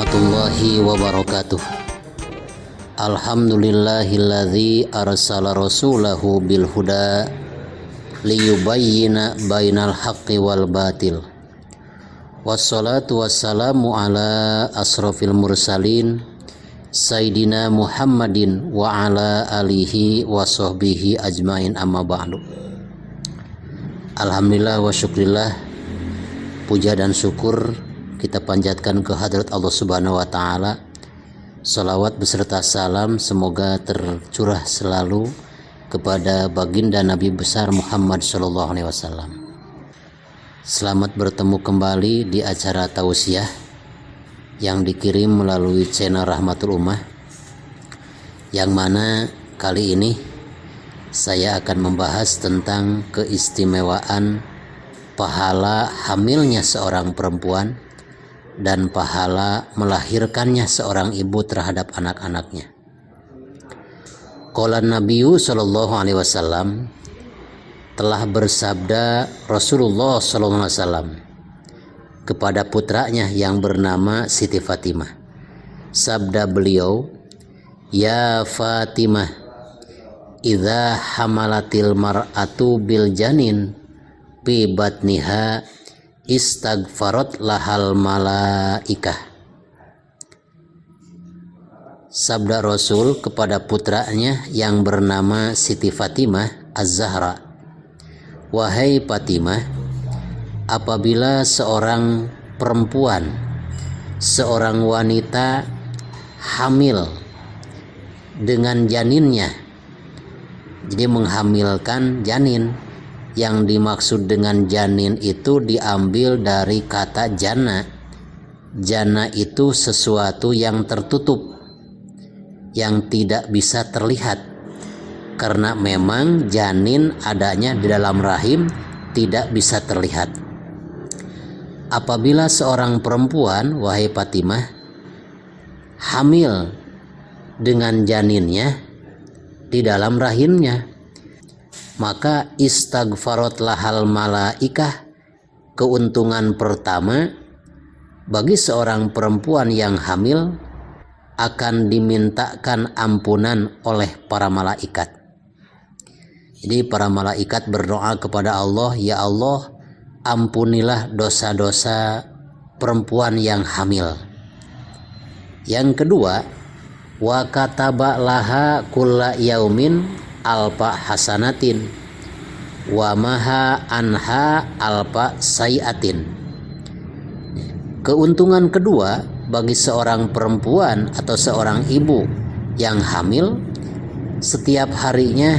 warahmatullahi wabarakatuh. Alhamdulillahilladzi arsala rasulahu bil huda liyubayyina bainal haqqi wal batil. Wassalatu wassalamu ala asrofil mursalin Sayyidina Muhammadin wa ala alihi wa sahbihi ajmain, amma ba'du. Alhamdulillah wa syukrillah, puja dan syukur kita panjatkan ke hadrat Allah Subhanahu wa Ta'ala. Salawat beserta salam semoga tercurah selalu kepada baginda Nabi besar Muhammad Sallallahu Alaihi Wasallam. Selamat bertemu kembali di acara tausiah yang dikirim melalui channel Rahmatul Ummah, yang mana kali ini saya akan membahas tentang keistimewaan pahala hamilnya seorang perempuan dan pahala melahirkannya seorang ibu terhadap anak-anaknya. Qala Nabiyyu sallallahu alaihi wasallam, telah bersabda Rasulullah sallallahu alaihi wasallam kepada putranya yang bernama Siti Fatimah. Sabda beliau, "Ya Fatimah, idza hamalatil mar'atu bil janin fi batniha istaghfarat lahal malaikah." Sabda Rasul kepada putranya yang bernama Siti Fatimah Az-Zahra, "Wahai Fatimah, apabila seorang perempuan, seorang wanita hamil dengan janinnya," jadi menghamilkan janin. Yang dimaksud dengan janin itu diambil dari kata jana. Jana itu sesuatu yang tertutup, yang tidak bisa terlihat, karena memang janin adanya di dalam rahim tidak bisa terlihat. Apabila seorang perempuan, wahai Fatimah, hamil dengan janinnya di dalam rahimnya, maka istaghfarat lahal malaikah, keuntungan pertama bagi seorang perempuan yang hamil akan dimintakan ampunan oleh para malaikat. Jadi para malaikat berdoa kepada Allah, "Ya Allah, ampunilah dosa-dosa perempuan yang hamil." Yang kedua, wa kataba laha kulla yaumin alpa hasanatin wa maha anha alpa sayatin. Keuntungan kedua bagi seorang perempuan atau seorang ibu yang hamil, setiap harinya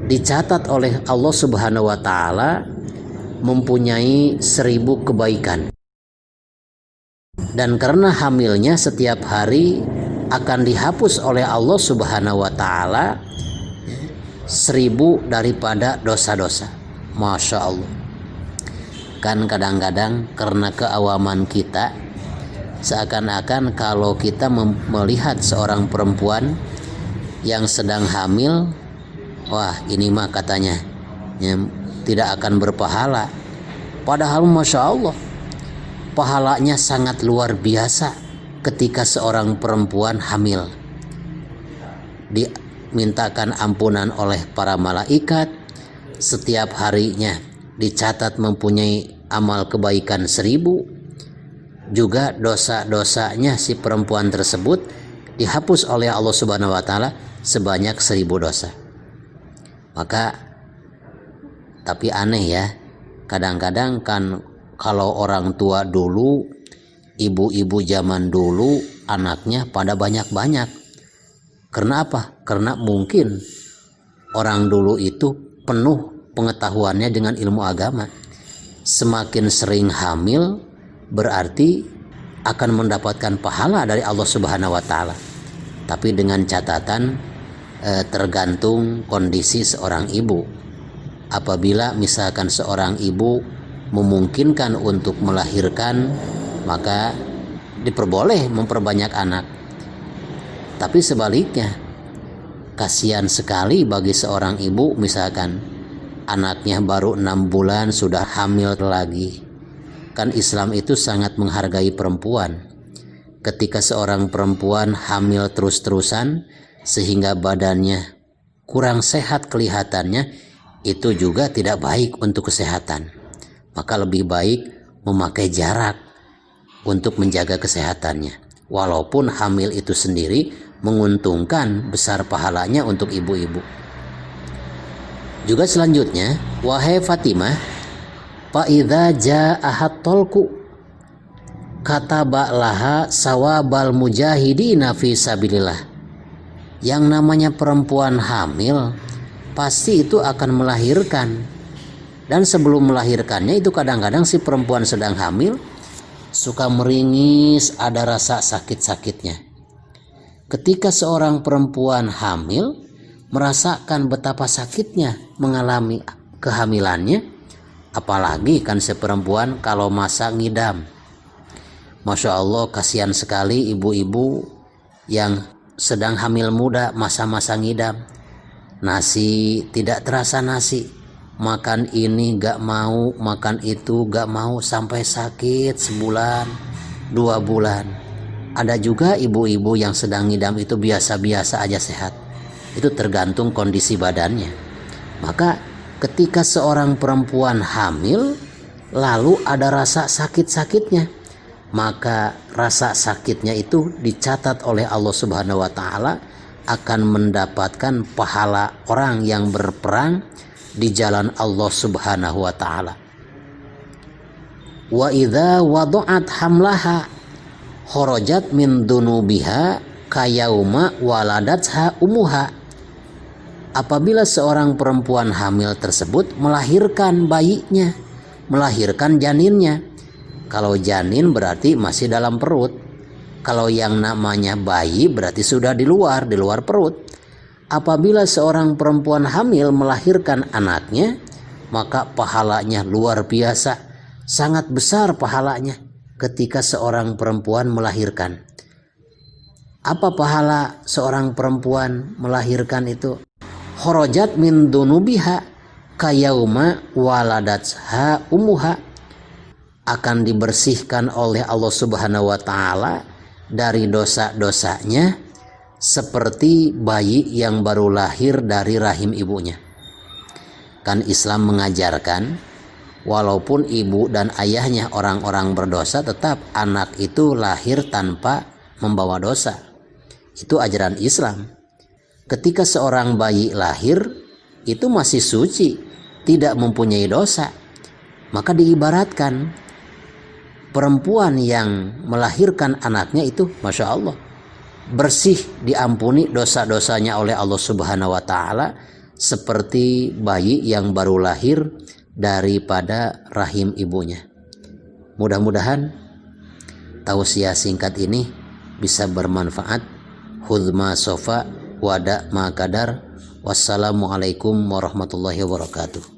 dicatat oleh Allah Subhanahu wa Ta'ala mempunyai 1000 kebaikan. Dan karena hamilnya setiap hari akan dihapus oleh Allah Subhanahu wa Ta'ala 1000 daripada dosa-dosa. Masya Allah. Kan kadang-kadang karena keawaman kita, seakan-akan kalau kita melihat seorang perempuan yang sedang hamil, wah ini mah katanya ya, tidak akan berpahala. Padahal Masya Allah, pahalanya sangat luar biasa ketika seorang perempuan hamil. Dimintakan ampunan oleh para malaikat, setiap harinya dicatat mempunyai amal kebaikan 1000, juga dosa-dosanya si perempuan tersebut dihapus oleh Allah Subhanahu wa Ta'ala sebanyak 1000 dosa. Maka tapi aneh ya, kadang-kadang kan kalau orang tua dulu, ibu-ibu zaman dulu, anaknya pada banyak-banyak. Karena apa? Karena mungkin orang dulu itu penuh pengetahuannya dengan ilmu agama. Semakin sering hamil berarti akan mendapatkan pahala dari Allah Subhanahu wa Ta'ala. Tapi dengan catatan tergantung kondisi seorang ibu. Apabila misalkan seorang ibu memungkinkan untuk melahirkan, maka diperboleh memperbanyak anak. Tapi sebaliknya, kasihan sekali bagi seorang ibu misalkan anaknya baru 6 bulan sudah hamil lagi. Kan Islam itu sangat menghargai perempuan. ketika seorang perempuan hamil terus-terusan sehingga badannya kurang sehat kelihatannya, itu juga tidak baik untuk kesehatan. Maka lebih baik memakai jarak untuk menjaga kesehatannya. Walaupun hamil itu sendiri menguntungkan, besar pahalanya untuk ibu-ibu. Juga selanjutnya, wahai Fatimah, fa idza ja'ahat talqu kataba laha sawabal mujahidina fi sabilillah. Yang namanya perempuan hamil pasti itu akan melahirkan. Dan sebelum melahirkannya itu kadang-kadang si perempuan sedang hamil suka meringis, ada rasa sakit-sakitnya. Ketika seorang perempuan hamil merasakan betapa sakitnya mengalami kehamilannya, apalagi kan si perempuan kalau masa ngidam. Masya Allah, kasihan sekali ibu-ibu yang sedang hamil muda, masa-masa ngidam. Nasi tidak terasa nasi, makan ini gak mau, makan itu gak mau, sampai sakit sebulan, 2 bulan. Ada juga ibu-ibu yang sedang ngidam itu biasa-biasa aja sehat. Itu tergantung kondisi badannya. Maka ketika seorang perempuan hamil lalu ada rasa sakit-sakitnya, maka rasa sakitnya itu dicatat oleh Allah Subhanahu wa Ta'ala akan mendapatkan pahala orang yang berperang di jalan Allah Subhanahu wa Ta'ala. Wa idza wada'at hamlaha kharajat min dunubiha kayauma waladatha umuha. Apabila seorang perempuan hamil tersebut melahirkan bayinya, melahirkan janinnya. Kalau janin berarti masih dalam perut. Kalau yang namanya bayi berarti sudah di luar perut. Apabila seorang perempuan hamil melahirkan anaknya, maka pahalanya luar biasa, sangat besar pahalanya ketika seorang perempuan melahirkan. Apa pahala seorang perempuan melahirkan itu? Kharajat min dunubiha kayauma waladatha umuha, akan dibersihkan oleh Allah Subhanahu wa Ta'ala dari dosa-dosanya seperti bayi yang baru lahir dari rahim ibunya. Kan Islam mengajarkan walaupun ibu dan ayahnya orang-orang berdosa, tetap anak itu lahir tanpa membawa dosa. Itu ajaran Islam. Ketika seorang bayi lahir itu masih suci, tidak mempunyai dosa, maka diibaratkan perempuan yang melahirkan anaknya itu Masya Allah bersih, diampuni dosa-dosanya oleh Allah Subhanahu wa Ta'ala seperti bayi yang baru lahir daripada rahim ibunya. Mudah-mudahan tausiah singkat ini bisa bermanfaat. Hudma sofa wada ma kadar. Wassalamualaikum warahmatullahi wabarakatuh.